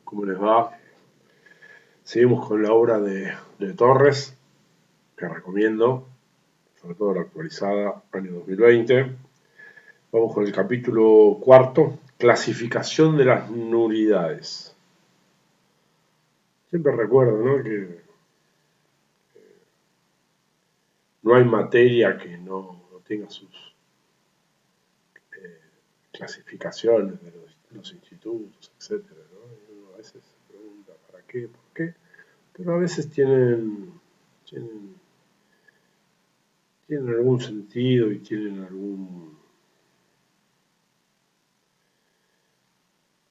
¿Cómo les va? Seguimos con la obra de Torres, que recomiendo, sobre todo la actualizada, año 2020. Vamos con el capítulo cuarto, clasificación de las nulidades. Siempre recuerdo, ¿no?, que no hay materia que no tenga sus clasificaciones de los institutos, etcétera, ¿no? Y uno a veces se pregunta ¿para qué? ¿Por qué? Pero a veces tienen algún sentido y tienen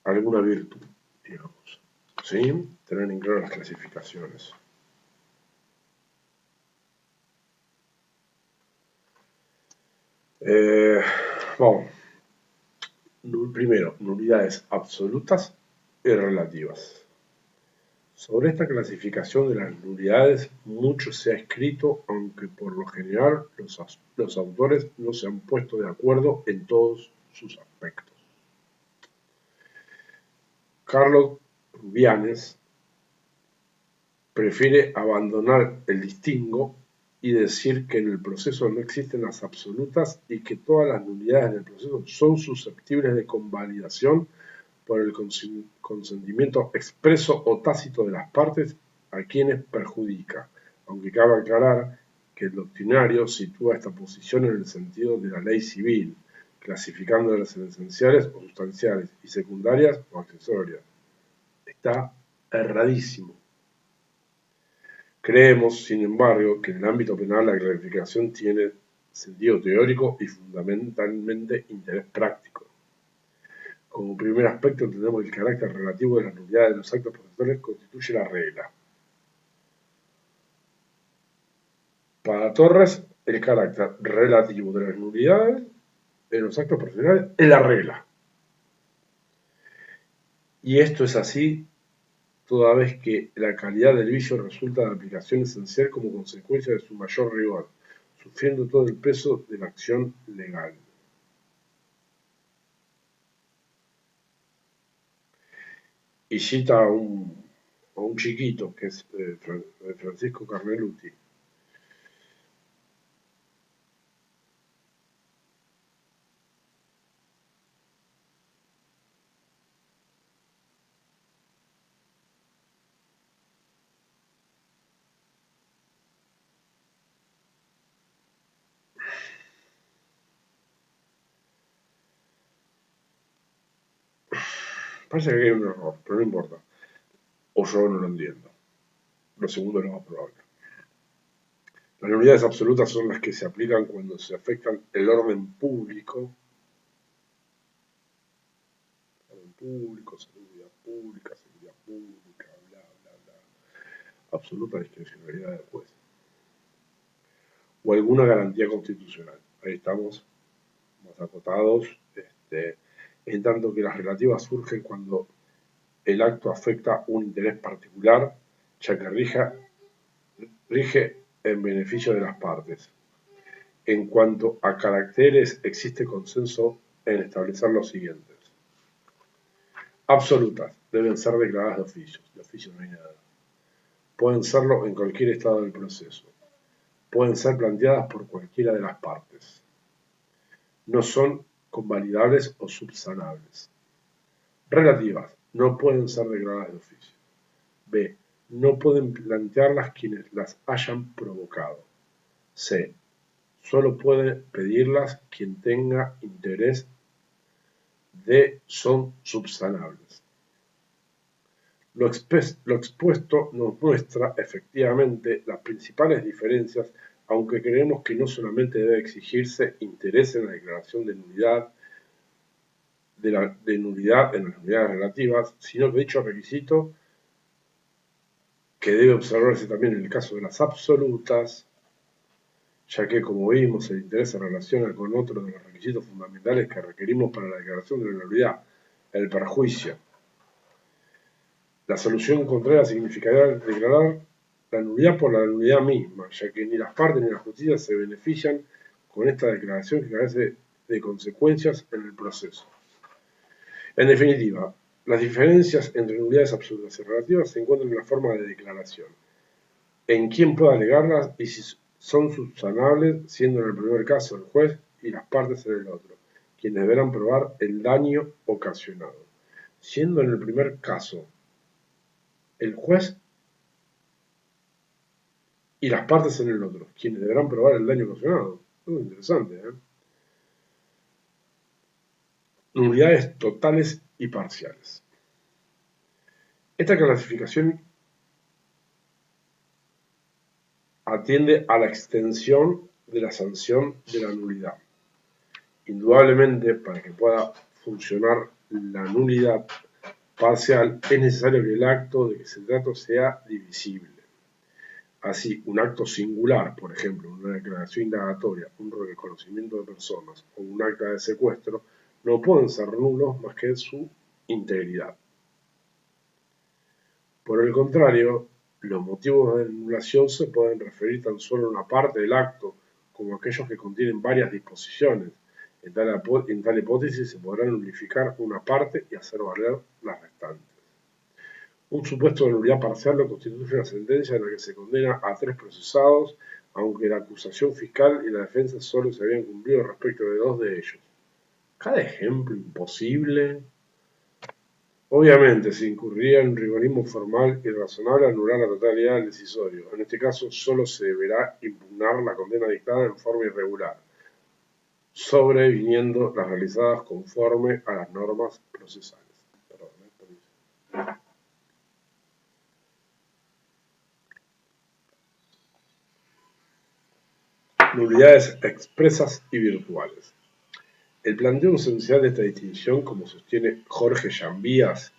alguna virtud, digamos, ¿sí? Tener en claro las clasificaciones. Vamos, primero, nulidades absolutas y relativas. Sobre esta clasificación de las nulidades mucho se ha escrito, aunque por lo general los autores no se han puesto de acuerdo en todos sus aspectos. Carlos Rubianes prefiere abandonar el distingo y decir que en el proceso no existen las absolutas y que todas las nulidades del proceso son susceptibles de convalidación por el consentimiento expreso o tácito de las partes a quienes perjudica, aunque cabe aclarar que el doctrinario sitúa esta posición en el sentido de la ley civil, clasificándolas en esenciales o sustanciales y secundarias o accesorias. Está erradísimo. Creemos, sin embargo, que en el ámbito penal la clasificación tiene sentido teórico y fundamentalmente interés práctico. Como primer aspecto entendemos que el carácter relativo de las nulidades de los actos procesales constituye la regla. Para Torres, el carácter relativo de las nulidades en los actos procesales es la regla. Y esto es así toda vez que la calidad del vicio resulta de aplicación esencial como consecuencia de su mayor rigor, sufriendo todo el peso de la acción legal. Y cita a un chiquito, que es Francisco Carneluti. Parece que hay un error, pero no importa. O yo no lo entiendo. Lo segundo es lo más probable. Las nulidades absolutas son las que se aplican cuando se afectan el orden público, seguridad pública, bla, bla, bla, absoluta discrecionalidad del juez, o alguna garantía constitucional. Ahí estamos más acotados, en tanto que las relativas surgen cuando el acto afecta un interés particular, ya que rige en beneficio de las partes. En cuanto a caracteres, existe consenso en establecer los siguientes. Absolutas, deben ser declaradas de oficio no hay nada. Pueden serlo en cualquier estado del proceso. Pueden ser planteadas por cualquiera de las partes. No son convalidables o subsanables. Relativas, no pueden ser declaradas de oficio. B. No pueden plantearlas quienes las hayan provocado. C. Solo puede pedirlas quien tenga interés. D. Son subsanables. Lo expuesto nos muestra efectivamente las principales diferencias, aunque creemos que no solamente debe exigirse interés en la declaración de nulidad en las nulidades relativas, sino que dicho requisito, que debe observarse también en el caso de las absolutas, ya que, como vimos, el interés se relaciona con otro de los requisitos fundamentales que requerimos para la declaración de la nulidad, el perjuicio. La solución contraria significaría declarar la nulidad por la nulidad misma, ya que ni las partes ni la justicia se benefician con esta declaración que carece de consecuencias en el proceso. En definitiva, Las diferencias entre nulidades absolutas y relativas se encuentran en la forma de declaración, en quién puede alegarlas y si son subsanables, siendo en el primer caso el juez y las partes en el otro, quienes deberán probar el daño ocasionado. Siendo en el primer caso el juez y las partes en el otro, quienes deberán probar el daño ocasionado. Muy interesante, ¿eh? Nulidades totales y parciales. Esta clasificación atiende a la extensión de la sanción de la nulidad. Indudablemente, para que pueda funcionar la nulidad parcial, es necesario que el acto de que se trata sea divisible. Así, un acto singular, por ejemplo, una declaración indagatoria, un reconocimiento de personas o un acta de secuestro, no pueden ser nulos más que en su integridad. Por el contrario, los motivos de anulación se pueden referir tan solo a una parte del acto, como aquellos que contienen varias disposiciones. En tal hipótesis se podrá nulificar una parte y hacer valer las restantes. Un supuesto de nulidad parcial lo constituye una sentencia en la que se condena a 3 procesados, aunque la acusación fiscal y la defensa solo se habían cumplido respecto de 2 de ellos. Cada ejemplo imposible. Obviamente, se incurriría en un rigorismo formal y razonable anular la totalidad del decisorio. En este caso, solo se deberá impugnar la condena dictada en forma irregular, sobreviniendo las realizadas conforme a las normas procesales. Nulidades expresas y virtuales. El planteo esencial de esta distinción, como sostiene Jorge Llambías,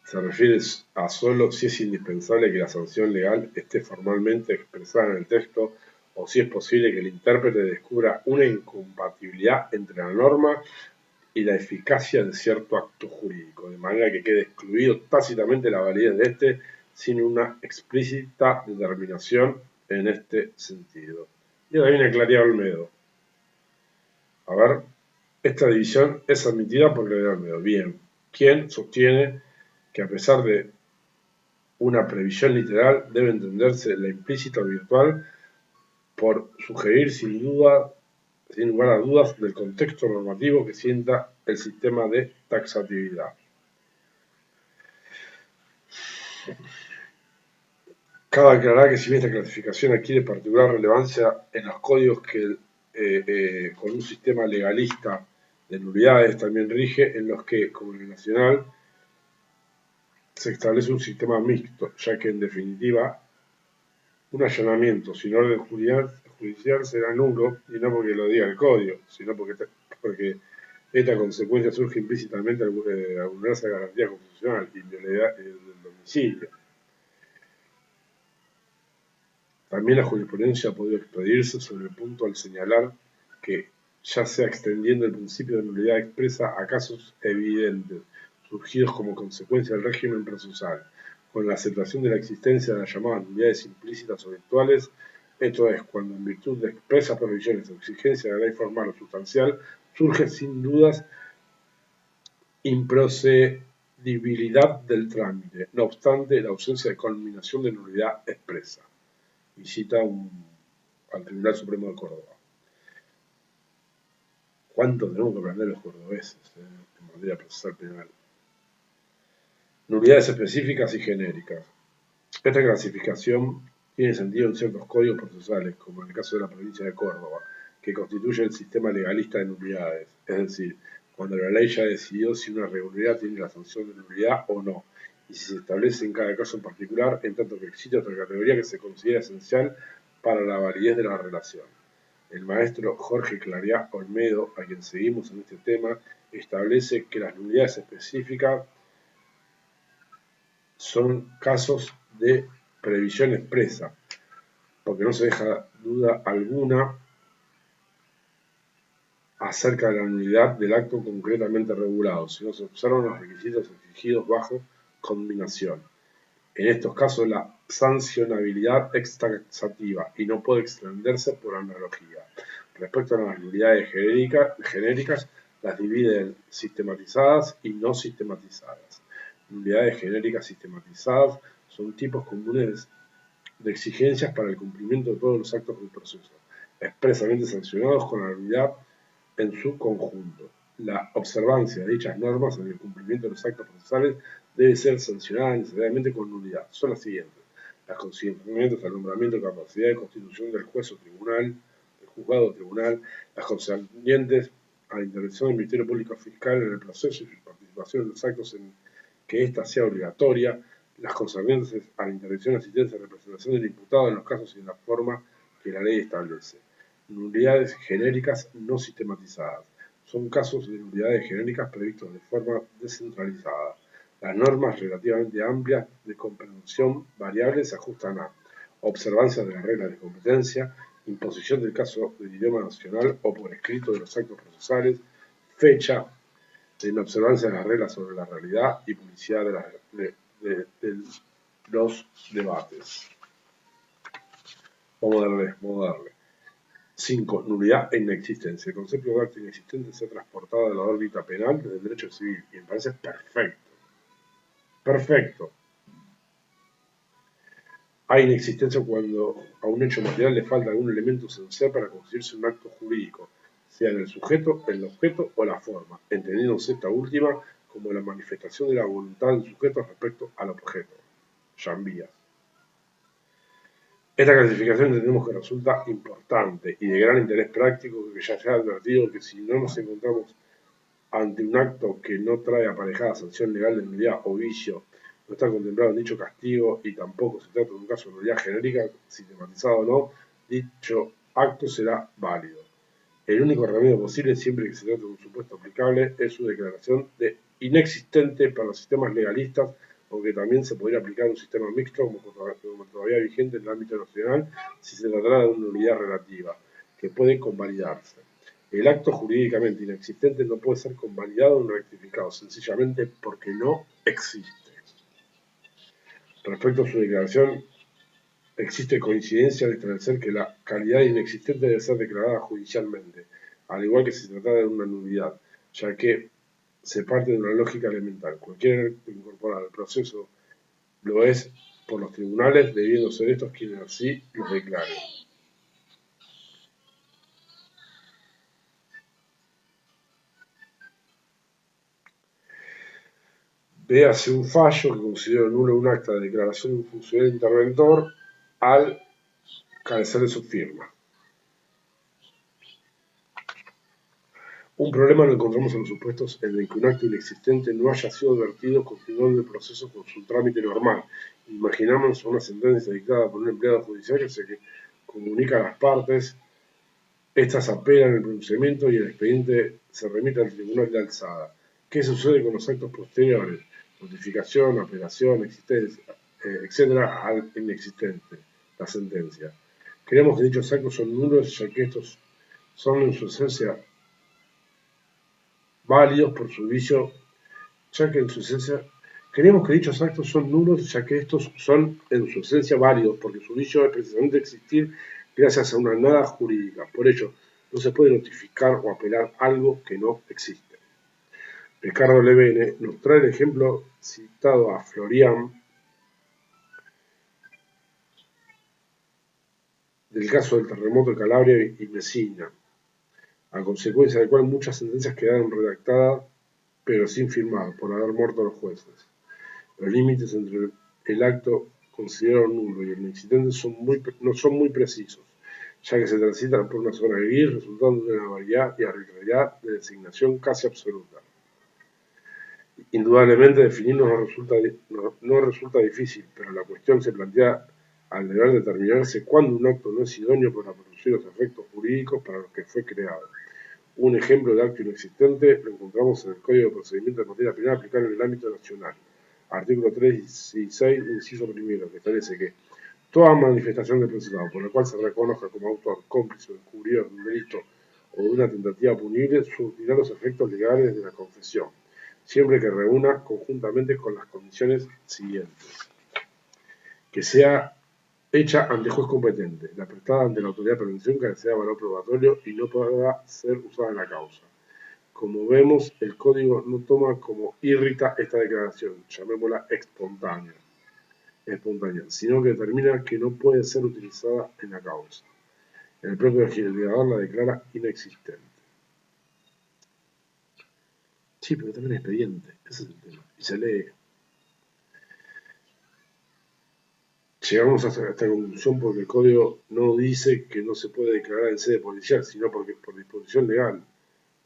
se refiere a solo si es indispensable que la sanción legal esté formalmente expresada en el texto o si es posible que el intérprete descubra una incompatibilidad entre la norma y la eficacia de cierto acto jurídico, de manera que quede excluido tácitamente la validez de este sin una explícita determinación en este sentido. Y ahora viene Claría Olmedo. A ver, esta división es admitida por Claría Olmedo. Bien, ¿quién sostiene que a pesar de una previsión literal debe entenderse la implícita o virtual por sugerir sin lugar a dudas del contexto normativo que sienta el sistema de taxatividad? Cabe aclarar que si bien esta clasificación adquiere particular relevancia en los códigos que con un sistema legalista de nulidades también rige, en los que, como en el nacional, se establece un sistema mixto, ya que en definitiva un allanamiento sin orden judicial será nulo, y no porque lo diga el código, sino porque esta consecuencia surge implícitamente al vulnerarse la garantía constitucional y inviolabilidad del domicilio. También la jurisprudencia ha podido expedirse sobre el punto al señalar que, ya sea extendiendo el principio de nulidad expresa a casos evidentes, surgidos como consecuencia del régimen procesal, con la aceptación de la existencia de las llamadas nulidades implícitas o virtuales, esto es, cuando en virtud de expresas provisiones o exigencias de la ley formal o sustancial, surge sin dudas improcedibilidad del trámite, no obstante la ausencia de culminación de nulidad expresa. Y cita al Tribunal Supremo de Córdoba. ¿Cuánto tenemos que aprender los cordobeses en materia procesal penal? Nulidades específicas y genéricas. Esta clasificación tiene sentido en ciertos códigos procesales, como en el caso de la provincia de Córdoba, que constituye el sistema legalista de nulidades, es decir, cuando la ley ya decidió si una irregularidad tiene la sanción de nulidad o no, y si se establece en cada caso en particular, en tanto que existe otra categoría que se considera esencial para la validez de la relación. El maestro Jorge Claría Olmedo, a quien seguimos en este tema, establece que las nulidades específicas son casos de previsión expresa, porque no se deja duda alguna acerca de la nulidad del acto concretamente regulado, si no se observan los requisitos exigidos bajo combinación. En estos casos, la sancionabilidad es taxativa y no puede extenderse por analogía. Respecto a las nulidades genéricas, las divide en sistematizadas y no sistematizadas. Nulidades genéricas sistematizadas son tipos comunes de exigencias para el cumplimiento de todos los actos del proceso, expresamente sancionados con la nulidad en su conjunto. La observancia de dichas normas en el cumplimiento de los actos procesales debe ser sancionada necesariamente con nulidad. Son las siguientes: las concernientes al nombramiento, capacidad de constitución del juez o tribunal, del juzgado o tribunal, las concernientes a la intervención del Ministerio Público Fiscal en el proceso y su participación en los actos en que ésta sea obligatoria, las concernientes a la intervención, asistencia y representación del imputado en los casos y en la forma que la ley establece. Nulidades genéricas no sistematizadas. Son casos de nulidades genéricas previstos de forma descentralizada. Las normas relativamente amplias de comprensión variable se ajustan a observancia de las reglas de competencia, imposición del caso del idioma nacional o por escrito de los actos procesales, fecha de inobservancia de las reglas sobre la realidad y publicidad de los debates. Vamos a darle. 5. Nulidad e inexistencia. El concepto de acto inexistente se ha transportado de la órbita penal desde el derecho civil y me parece perfecto. Perfecto. Hay inexistencia cuando a un hecho material le falta algún elemento esencial para constituirse un acto jurídico, sea en el sujeto, el objeto o la forma, entendiéndose esta última como la manifestación de la voluntad del sujeto respecto al objeto. Jambías. Esta clasificación entendemos que resulta importante y de gran interés práctico, que ya se ha advertido que si no nos encontramos ante un acto que no trae aparejada sanción legal de nulidad o vicio, no está contemplado en dicho castigo y tampoco se trata de un caso de nulidad genérica, sistematizado o no, dicho acto será válido. El único remedio posible, siempre que se trate de un supuesto aplicable, es su declaración de inexistente para los sistemas legalistas, aunque también se podría aplicar un sistema mixto como todavía vigente en el ámbito nacional si se tratara de una nulidad relativa, que puede convalidarse. El acto jurídicamente inexistente no puede ser convalidado o rectificado, sencillamente porque no existe. Respecto a su declaración, existe coincidencia al establecer que la calidad inexistente debe ser declarada judicialmente, al igual que si se tratara de una nulidad, ya que se parte de una lógica elemental. Cualquier acto incorporado al proceso lo es por los tribunales, debiendo ser estos quienes así los declaren. Véase un fallo que considera nulo un acta de declaración de un funcionario interventor al carecer de su firma. Un problema lo encontramos en los supuestos en el que un acto inexistente no haya sido advertido continuando el proceso con su trámite normal. Imaginamos una sentencia dictada por un empleado judicial que se comunica a las partes, estas apelan el pronunciamiento y el expediente se remite al tribunal de alzada. ¿Qué sucede con los actos posteriores? Notificación, apelación, existencia, etcétera, al inexistente, la sentencia. Creemos que dichos actos son nulos, ya que estos son en su esencia válidos por su vicio, ya que en su esencia creemos que dichos actos son nulos, ya que estos son en su esencia válidos, porque su vicio es precisamente existir gracias a una nada jurídica. Por ello, no se puede notificar o apelar algo que no existe. Ricardo Levene nos trae el ejemplo citado a Florian del caso del terremoto de Calabria y Messina, a consecuencia del cual muchas sentencias quedaron redactadas pero sin firmar por haber muerto los jueces. Los límites entre el acto considerado nulo y el inexistente no son muy precisos, ya que se transitan por una zona gris, resultando de una variedad y arbitrariedad de designación casi absoluta. Indudablemente definirlo no resulta difícil, pero la cuestión se plantea al deber determinarse cuándo un acto no es idóneo para producir los efectos jurídicos para los que fue creado. Un ejemplo de acto inexistente lo encontramos en el Código de Procedimiento de Materia Penal aplicable en el ámbito nacional. Artículo 316, inciso primero, que establece que toda manifestación del procesado por la cual se reconozca como autor, cómplice o encubridor de un delito o de una tentativa punible surtirá los efectos legales de la confesión, siempre que reúna conjuntamente con las condiciones siguientes. que sea hecha ante juez competente, la prestada ante la autoridad de prevención carecerá de valor probatorio y no podrá ser usada en la causa. Como vemos, el código no toma como irrita esta declaración, llamémosla espontánea, sino que determina que no puede ser utilizada en la causa. El propio legislador la declara inexistente. Sí, pero también es expediente, ese es el tema. Y se lee. Llegamos a esta conclusión porque el código no dice que no se puede declarar en sede policial, sino porque por disposición legal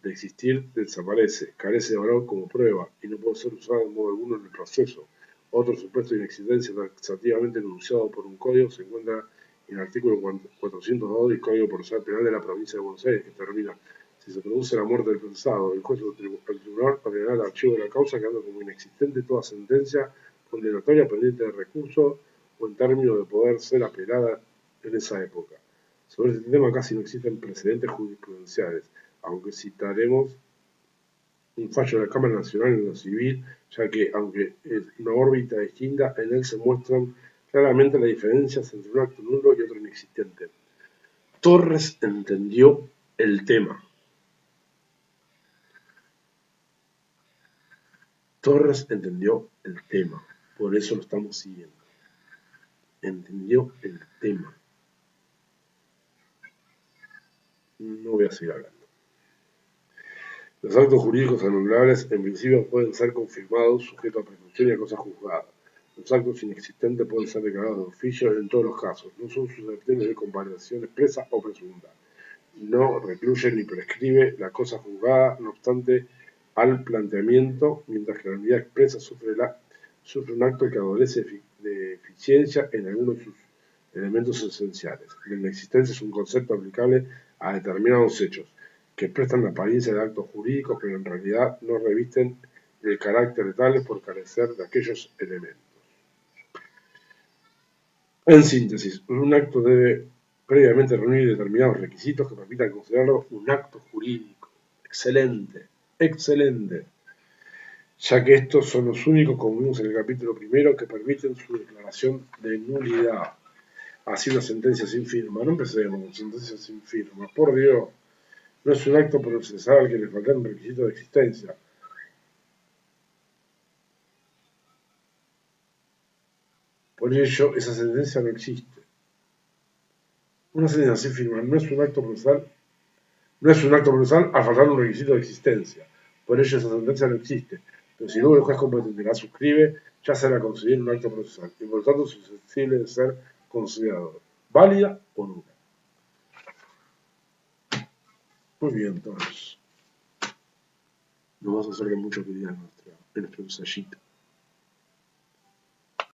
de existir desaparece, carece de valor como prueba y no puede ser usado de modo alguno en el proceso. Otro supuesto de inexistencia taxativamente enunciado por un código se encuentra en el artículo 402 del Código Procesal Penal de la provincia de Buenos Aires, que termina: si se produce la muerte del procesado, el juez o el tribunal ordenará el archivo de la causa, quedando como inexistente toda sentencia condenatoria pendiente de recurso o en términos de poder ser apelada en esa época. Sobre este tema casi no existen precedentes jurisprudenciales, aunque citaremos un fallo de la Cámara Nacional en lo civil, ya que, aunque es una órbita distinta, en él se muestran claramente las diferencias entre un acto nulo y otro inexistente. Torres entendió el tema. Torres entendió el tema, por eso lo estamos siguiendo. Entendió el tema. No voy a seguir hablando. Los actos jurídicos anulables en principio pueden ser confirmados sujetos a presunción y a cosa juzgada. Los actos inexistentes pueden ser declarados de oficio en todos los casos. No son susceptibles de convalidación expresa o presunta. No recluye ni prescribe la cosa juzgada, no obstante al planteamiento, mientras que la unidad expresa sufre un acto que adolece de eficiencia en algunos de sus elementos esenciales. La inexistencia es un concepto aplicable a determinados hechos, que prestan la apariencia de actos jurídicos, pero en realidad no revisten el carácter de tales por carecer de aquellos elementos. En síntesis, un acto debe previamente reunir determinados requisitos que permitan considerarlo un acto jurídico. Excelente, excelente. Ya que estos son los únicos, como vimos en el capítulo primero, que permiten su declaración de nulidad. Así una sentencia sin firma. No empecemos con sentencias sin firma. Por Dios, no es un acto procesal al que le faltan un requisito de existencia. Por ello, esa sentencia no existe. Una sentencia sin firma no es un acto procesal. No es un acto procesal al faltar un requisito de existencia. Por ello, esa sentencia no existe. Pero si luego el juez competente la suscribe, ya se la considera un acto procesal y por lo tanto es susceptible de ser considerado válida o nula. Muy bien, entonces. No vamos a hacer que mucho que diga en nuestro ensayito.